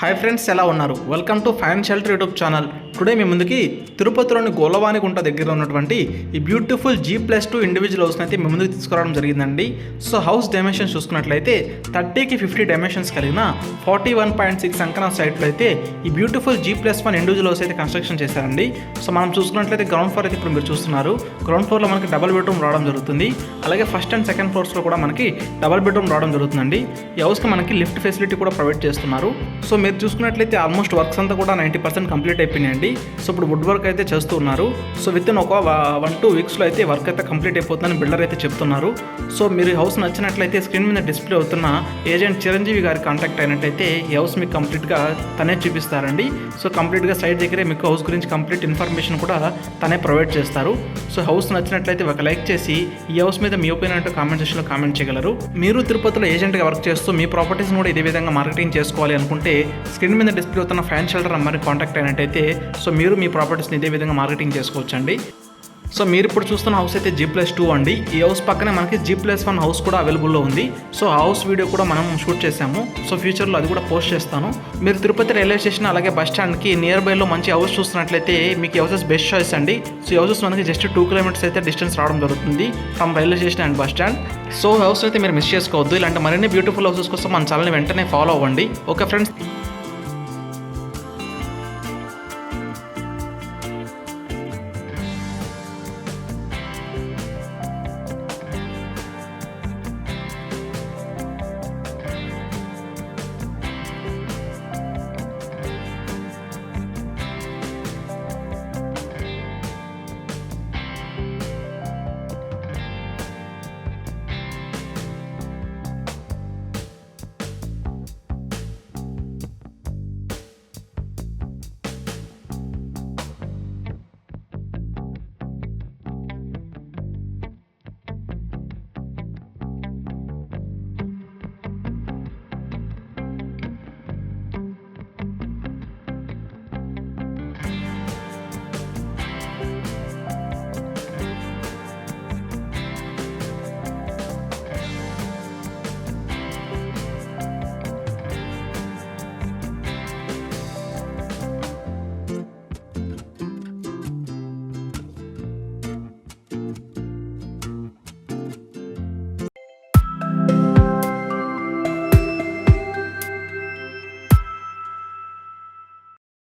Hi friends, ఎలా ఉన్నారు? Welcome to fine shelter YouTube channel. Today మీ ముందుకి తిరుపతిలోని గోలవానిగుంట దగ్గర ఉన్నటువంటి ఈ బ్యూటిఫుల్ G+2 ఇండివిజువల్ హౌస్ని అయితే మీ ముందుకు తీసుకురావడం జరిగిందండి. సో హౌస్ డైమెన్షన్స్ చూసుకున్నట్లయితే 30కి 50 డైమెన్షన్స్ కలిగిన 41.6 అంకణ సైట్లో అయితే ఈ బ్యూటిఫుల్ G+1 ఇండివిజువల్ హౌస్ అయితే కన్స్ట్రక్షన్ చేశారండి. సో మనం చూసుకున్నట్లయితే గ్రౌండ్ ఫ్లోర్ అయితే ఇప్పుడు మీరు చూస్తున్నారు. గ్రౌండ్ ఫ్లోర్లో మనకి డబుల్ బెడ్రూమ్ రావడం జరుగుతుంది. అలాగే ఫస్ట్ అండ్ సెకండ్ ఫ్లోర్స్లో కూడా మనకి డబుల్ బెడ్రూమ్ రావడం జరుగుతుందండి. ఈ హౌస్కి మనకి లిఫ్ట్ ఫెసిలిటీ కూడా ప్రొవైడ్ చేస్తున్నారు. సో మీరు చూసుకున్నట్లయితే ఆల్మోస్ట్ వర్క్స్ అంతా కూడా 90% కంప్లీట్ అయిపోయినాయండి. సో ఇప్పుడు వుడ్ వర్క్ అయితే చేస్తూ ఉన్నారు. సో విత్ ఇన్ ఒక 1-2 వీక్స్లో అయితే వర్క్ అయితే కంప్లీట్ అయిపోతుందని బిల్డర్ అయితే చెప్తున్నారు. సో మీరు ఈ హౌస్ నచ్చినట్లయితే స్క్రీన్ మీద డిస్ప్లే అవుతున్న ఏజెంట్ చిరంజీవి గారి కాంటాక్ట్ అయినట్టయితే ఈ హౌస్ మీకు కంప్లీట్గా తనే చూపిస్తారండి. సో కంప్లీట్గా సైట్ దగ్గరే మీకు హౌస్ గురించి కంప్లీట్ ఇన్ఫర్మేషన్ కూడా తనే ప్రొవైడ్ చేస్తారు. సో హౌస్ నచ్చినట్లయితే ఒక లైక్ చేసి ఈ హౌస్ మీద మీ ఒపీనియన్ అంటూ కామెంట్ సెక్షన్లో కామెంట్ చేయగలరు. మీరు తిరుపతిలో ఏజెంట్గా వర్క్ చేస్తూ మీ ప్రాపర్టీస్ని కూడా ఇదే విధంగా మార్కెటింగ్ చేసుకోవాలి అనుకుంటే స్క్రీన్ మీద డిస్ప్లే అవుతున్న ఫైన్ షెల్టర్ నెంబర్ని కాంటాక్ట్ అయినట్టయితే సో మీరు మీ ప్రాపర్టీస్ని ఇదే విధంగా మార్కెటింగ్ చేసుకోవచ్చండి. సో మీరు ఇప్పుడు చూస్తున్న హౌస్ అయితే G+2 అండి. ఈ హౌస్ పక్కనే మనకి G+1 హౌస్ కూడా అవైలబుల్లో ఉంది. సో ఆ హౌస్ వీడియో కూడా మనం షూట్ చేసాము. సో ఫ్యూచర్లో అది కూడా పోస్ట్ చేస్తాను. మీరు తిరుపతి రైల్వే స్టేషన్ అలాగే బస్ స్టాండ్కి నియర్ బైలో మంచి హౌస్ చూస్తున్నట్లయితే మీకు హౌసెస్ బెస్ట్ చాయిస్ అండి. సో ఈ హౌసెస్ మనకి జస్ట్ 2 కిలోమీటర్స్ అయితే డిస్టెన్స్ రావడం జరుగుతుంది from railway station and bus stand. So house అయితే మీరు మిస్ చేసుకోవద్దు. ఇలాంటి మరిన్ని బ్యూటిఫుల్ హౌసెస్ కోసం మన ఛానల్ని వెంటనే ఫాలో అవ్వండి. Okay friends.